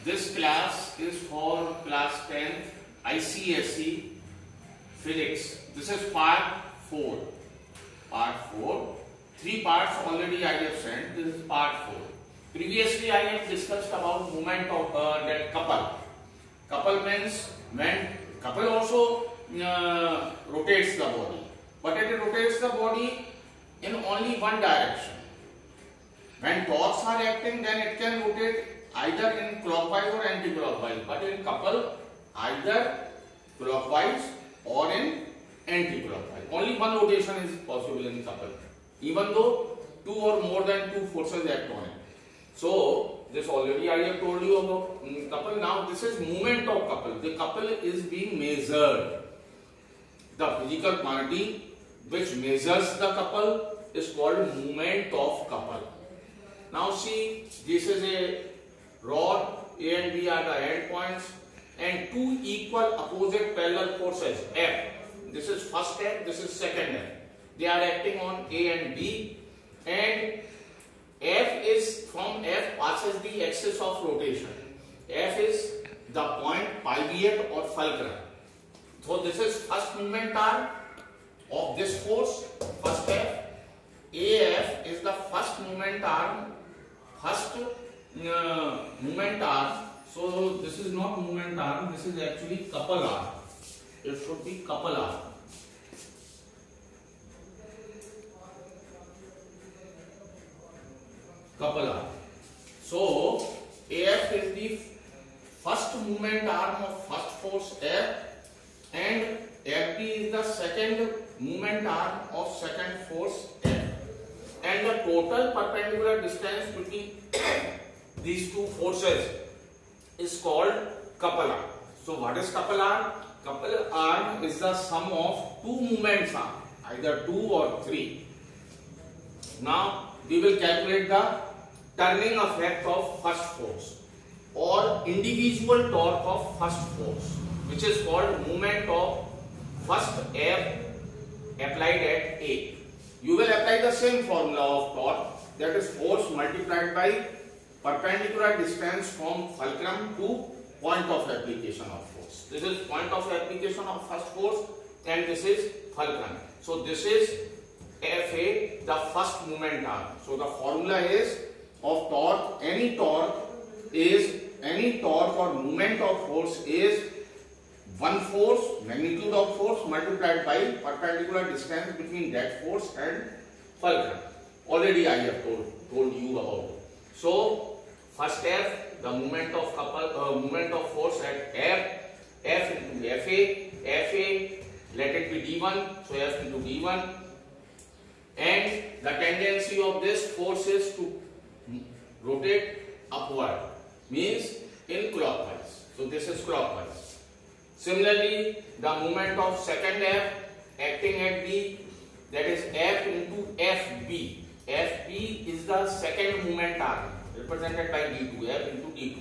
This class is for class 10th ICSE Physics. This is part 4. Part 4. 3 parts already I have sent. This is part 4. Previously I have discussed about movement of that couple. Couple means when couple also rotates the body, but it rotates the body in only one direction. When torques are acting, then it can rotate either in clockwise or anti-clockwise, but in couple either clockwise or in anti-clockwise. Only one rotation is possible in couple, even though two or more than two forces act on it. So this already I have told you about couple. Now this is movement of couple. The couple is being measured. The physical quantity which measures the couple is called movement of couple. Now see, this is a rod. A and B are the end points, and two equal opposite parallel forces F. This is first F, this is second F. They are acting on A and B, and F is from F passes the axis of rotation. F is the point piviate or fulcrum. So this is first movement arm of this force, first F. AF is the first movement arm, movement arm. So this is not movement arm, this is actually couple arm. It should be couple arm. Couple arm. So AF is the first movement arm of first force F, and FB is the second movement arm of second force F. And the total perpendicular distance between these two forces is called couple arm. So what is couple arm? Couple arm is the sum of two movements arm, either 2 or 3. Now we will calculate the turning effect of first force or individual torque of first force, which is called movement of first F applied at A. You will apply the same formula of torque, that is force multiplied by perpendicular distance from fulcrum to point of application of force. This is point of application of first force and this is fulcrum. So this is FA, the first movement arm. So the formula is of torque, any torque or movement of force is one force, magnitude of force multiplied by perpendicular distance between that force and fulcrum. Already I have told you about it. So first F, the movement of couple, movement of force at F into FA, let it be D1, so F into D1, and the tendency of this force is to rotate upward, means in clockwise. So this is clockwise. Similarly, the movement of second F acting at B, that is F into FB. FB is the second movement arm represented by D2, F into D2.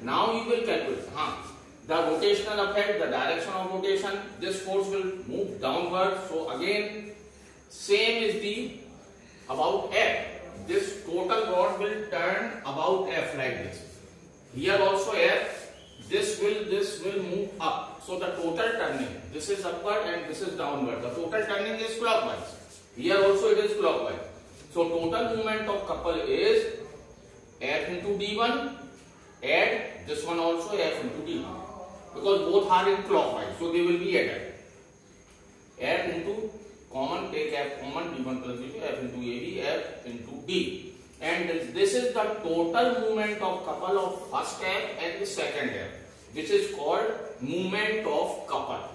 Now you will calculate the rotational effect, the direction of rotation. This force will move downward. So again, same is the about F. This total rod will turn about F like this. Here also F. This will move up. So the total turning, this is upward and this is downward. The total turning is clockwise. Here also it is clockwise. So total movement of couple is F into D1. Add this one also F into D1, because both are in clockwise, so they will be added. F into common, take F common, D1 plus D2, F into AB, F into D. And this is the total movement of couple of first F and the second F, which is called movement of couple.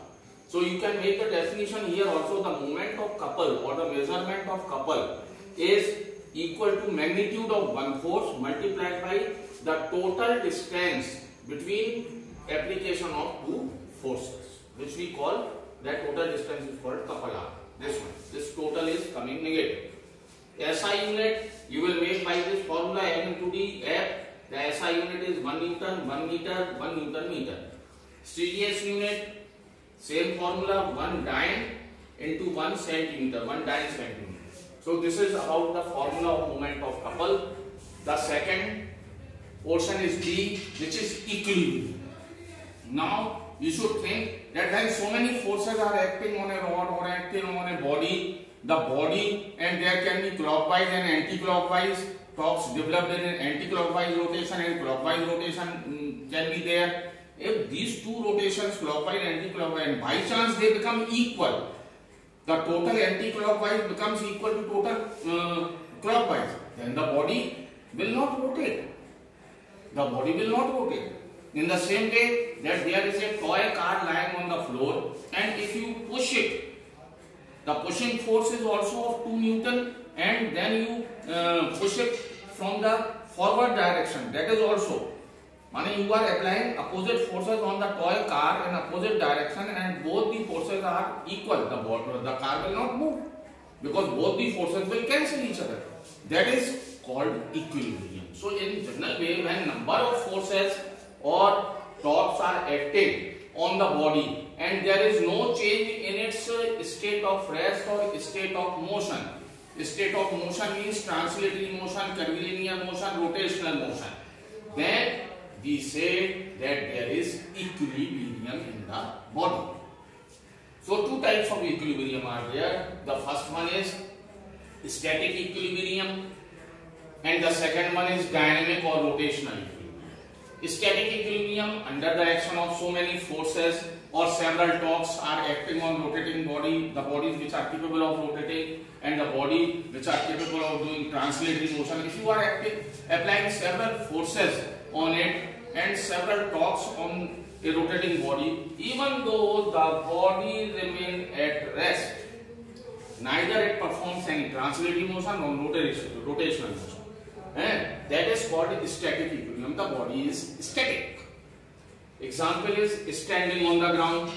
So you can make the definition here also. The movement of couple or the measurement of couple is equal to magnitude of one force multiplied by the total distance between application of two forces, which we call, that total distance is called couple arm. This one, this total is coming negative. SI unit you will make by this formula M into D F. The SI unit is 1 Newton, 1 meter, 1 Newton meter. CGS unit, same formula, 1 dyne into 1 centimeter, 1 dyne centimeter. So this is about the formula of movement of couple. The second portion is B, which is equilibrium. Now you should think that when so many forces are acting on a rod or acting on a body, the body, and there can be clockwise and anti-clockwise torques developed in an anti-clockwise rotation and clockwise rotation can be there. If these two rotations, clockwise and anti-clockwise, and by chance they become equal, the total anti-clockwise becomes equal to total clockwise, then the body will not rotate. The body will not rotate. In the same way that there is a toy car lying on the floor, and if you push it, the pushing force is also of 2 Newton, and then you push it from the forward direction. That is also, meaning you are applying opposite forces on the toy car in opposite direction, and both the forces are equal. The car will not move because both the forces will cancel each other. That is called equilibrium. So in general way, when number of forces or torques are acting on the body and there is no change in its state of rest or state of motion. State of motion means translatory motion, curvilinear motion, rotational motion. Then we say that there is equilibrium in the body. So two types of equilibrium are there. The first one is static equilibrium and the second one is dynamic or rotational equilibrium. Static equilibrium, under the action of so many forces or several torques are acting on rotating body, the bodies which are capable of rotating and the body which are capable of doing translatory motion. If you are applying several forces on it and several torques on a rotating body, even though the body remains at rest, neither it performs any translatory motion or rotational motion. And that is called static equilibrium. The body is static. Example is standing on the ground.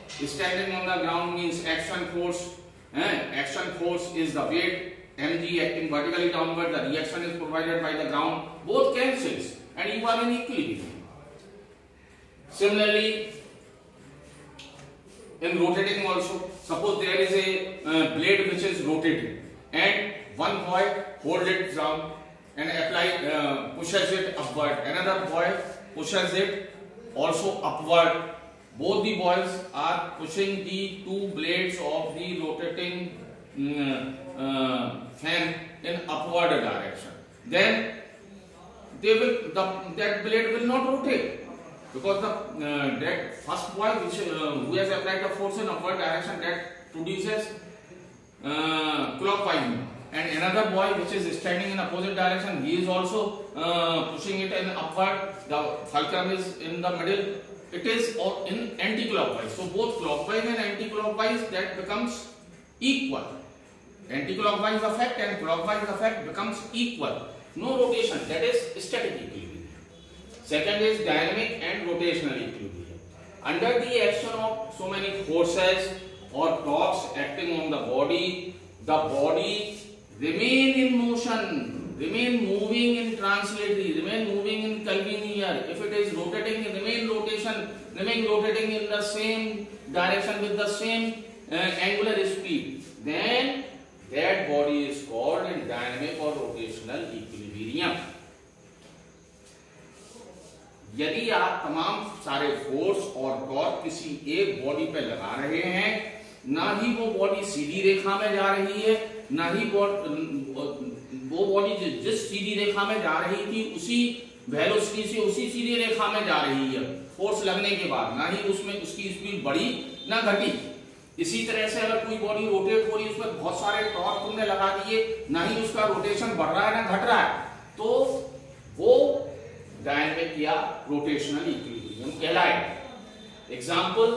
Standing on the ground means action force. Action force is the weight mg acting vertically downward. The reaction is provided by the ground. Both cancels and you are in equilibrium. Similarly, in rotating also, suppose there is a blade which is rotating and one boy holds it down and pushes it upward. Another boy pushes it also upward. Both the boys are pushing the two blades of the rotating fan in upward direction. Then that blade will not rotate because that first boy who has applied the force in upward direction, that produces clockwise movement. And another boy which is standing in opposite direction, he is also pushing it in upward. The fulcrum is in the middle. It is in anti-clockwise. So both clockwise and anti-clockwise, that becomes equal. Anti-clockwise effect and clockwise effect becomes equal. No rotation. That is static equilibrium. Second is dynamic and rotational equilibrium. Under the action of so many forces or torques acting on the body remain in motion, remain moving in translatory, remain moving in curvilinear. If it is rotating, remain rotating in the same direction with the same angular speed. Then that body is called in dynamic or rotational equilibrium. यदि आप तमाम सारे force और torque किसी एक body पे लगा रहे हैं, ना ही वो बॉडी सीधी रेखा में जा रही है, ना ही वो बॉडी जिस सीधी रेखा में जा रही थी उसी वेलोसिटी से उसी सीधी रेखा में जा रही है फोर्स लगने के बाद, ना ही उसमें उसकी स्पीड बढ़ी ना घटी। इसी तरह से अगर कोई बॉडी रोटेट हो रही है, उसमें बहुत सारे टॉर्क तुमने लगा दिए, ना ही उसका रोटेशन बढ़ रहा है ना घट रहा है, तो वो डायनेमिक या रोटेशनल इक्विलिब्रियम कहलाएगा। Example,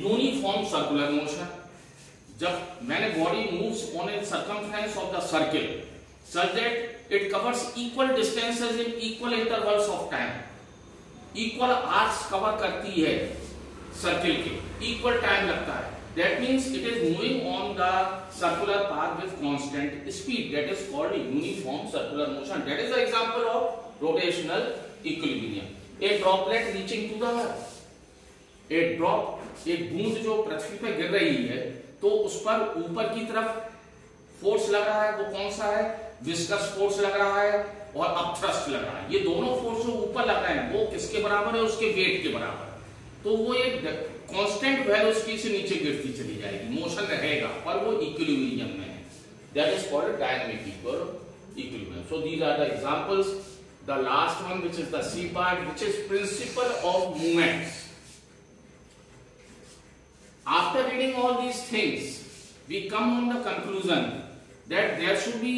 uniform circular motion. जब मैंने body moves on A circumference of the circle such that it covers equal distances in equal intervals of time, equal arcs cover करती है सर्किल के, इक्वल टाइम लगता है, that means it is moving on the circular path with constant speed, that is called uniform circular motion. That is the example of rotational equilibrium. A droplet reaching to the earth, a drop, एक बूंद जो पृथ्वी पे गिर रही है तो उस पर ऊपर की तरफ फोर्स लग रहा है, वो कौन सा है? विस्कस फोर्स लग रहा है, और अब थ्रस्ट लग रहा है, ये दोनों फोर्स जो ऊपर लग रहे हैं वो किसके बराबर है, उसके वेट के बराबर। तो वो एक कांस्टेंट वेलोसिटी से नीचे गिरती चली जाएगी, मोशन रहेगा पर वो इक्विलिब्रियम में है, that is called dynamic equilibrium. So these are the examples. The last one which is the C part, which is principle of movements. After reading all these things, we come on the conclusion that there should be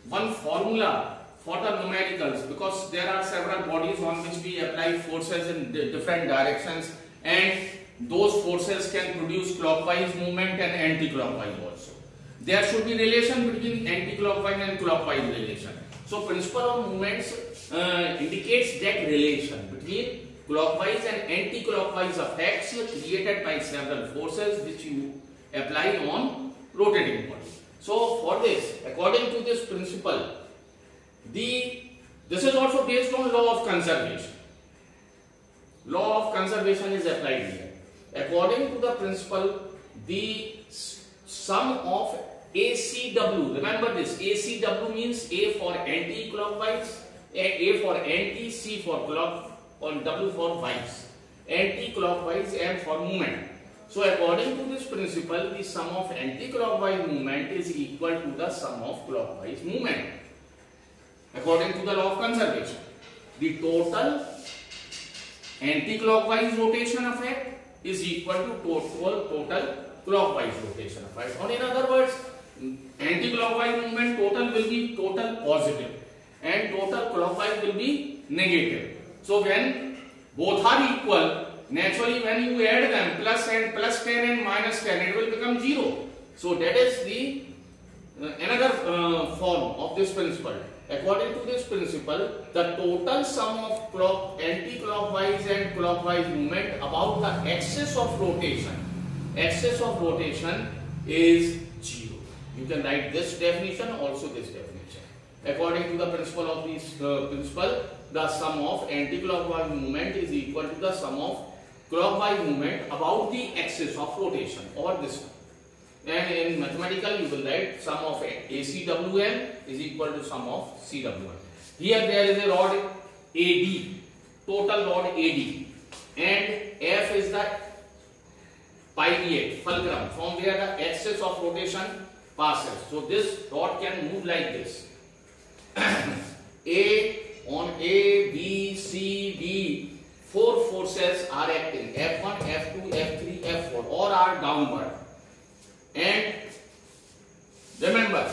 one formula for the numericals, because there are several bodies on which we apply forces in different directions, and those forces can produce clockwise movement and anti-clockwise also. There should be relation between anti-clockwise and clockwise relation. So principle of movements indicates that relation between clockwise and anti-clockwise effects created by several forces which you apply on rotating body. So for this, according to this principle, this is also based on law of conservation. Law of conservation is applied here. According to the principle, the sum of ACW, remember this, ACW means A for anti-clockwise, A for anti, C for clock, and W for wise, anti-clockwise and for movement. So according to this principle, the sum of anti-clockwise movement is equal to the sum of clockwise movement. According to the law of conservation, the total anti-clockwise rotation effect is equal to total clockwise rotation effect. Or in other words, anti-clockwise movement total will be total positive and total clockwise will be negative. So when both are equal, naturally when you add them, plus 10 and minus 10, it will become 0. So that is the another form of this principle. According to this principle, the total sum of anti-clockwise and clockwise movement about the axis of rotation is 0. You can write this definition, also this definition. According to the principle of this principle, the sum of anti-clockwise movement is equal to the sum of clockwise movement about the axis of rotation, or this one. And in mathematical, you will write sum of ACWM is equal to sum of CWM. Here there is a rod AD, total rod AD, and F is the pileate, fulcrum, from where the axis of rotation passes. So this rod can move like this. On A, B, C, D, 4 forces are acting. F1, F2, F3, F4, all are downward. And remember,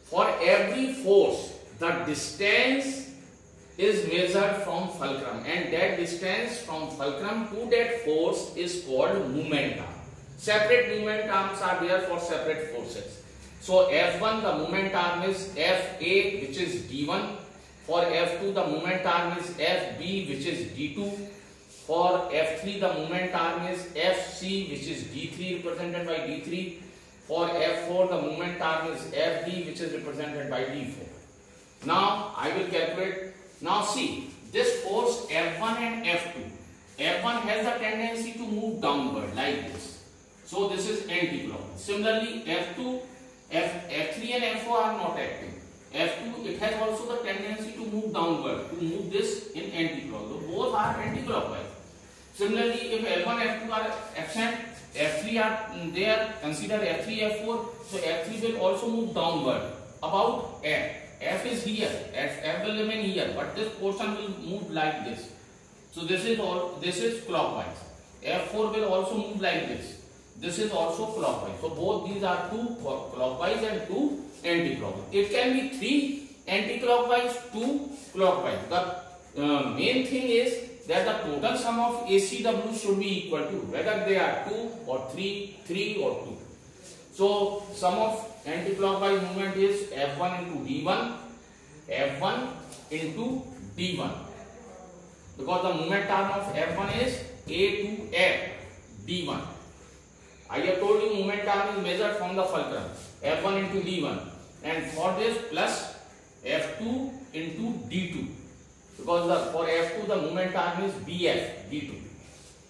for every force, the distance is measured from fulcrum, and that distance from fulcrum to that force is called moment arm. Separate moment arms are there for separate forces. So F1, the moment arm is FA, which is D1. For F2, the moment arm is FB, which is D2. For F3, the moment arm is FC, which is D3, represented by D3. For F4, the moment arm is FD, which is represented by D4. Now I will calculate. Now see, this force F1 and F2. F1 has a tendency to move downward like this. So this is anti-clockwise. Similarly, F2, F3 and F4 are not acting. F2, it has also the tendency to move downward, to move this in anti-clockwise. So both are anti-clockwise. Similarly, if F1, F2 are absent, F3 are there, consider F3, F4. So F3 will also move downward about F. F is here, F will remain here, but this portion will move like this. So this is clockwise. F4 will also move like this. This is also clockwise. So both these are 2 clockwise and 2 anti-clockwise. It can be 3 anti-clockwise, 2 clockwise. The main thing is that the total sum of ACW should be equal to whether they are 2 or 3 or 2. So sum of anti-clockwise movement is F1 into D1, F1 into D1. Because the moment arm of F1 is A to F, D1. I have told you moment arm is measured from the fulcrum, F1 into D1. And for this plus F2 into D2. Because for F2 the moment arm is BF, D2.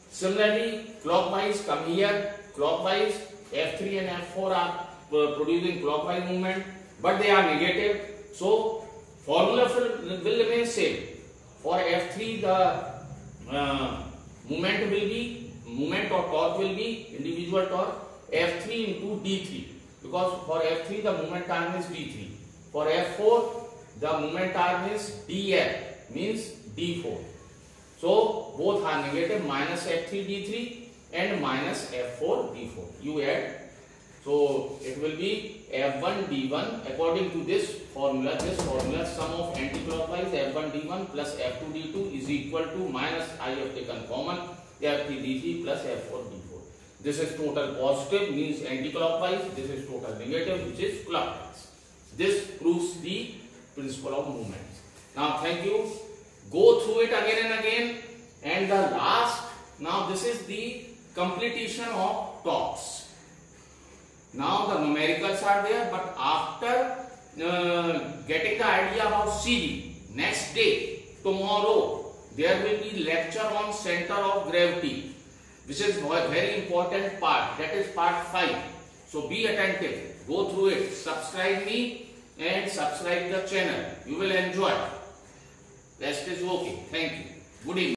Similarly, clockwise come here, clockwise F3 and F4 are producing clockwise movement, but they are negative. So formula will remain same. For F3 the moment or torque will be individual torque F3 into D3, because for F3 the moment arm is D3. For F4 the moment arm is DF, means D4. So both are negative, minus F3 D3 and minus F4 D4. You add, so it will be F1 D1 according to this formula. Sum of anti-clockwise F1 D1 plus F2 D2 is equal to minus I have taken common F3 D3 plus F4 D4. This is total positive, means anti-clockwise. This is total negative, which is clockwise. This proves the principle of movement. Now thank you. Go through it again and again. And the last, now this is the completion of torques. Now the numericals are there, but after getting the idea about CD, next day, tomorrow, there will be lecture on center of gravity, which is a very important part. That is part 5. So be attentive, go through it, subscribe me and subscribe the channel. You will enjoy. Rest is okay. Thank you. Good evening.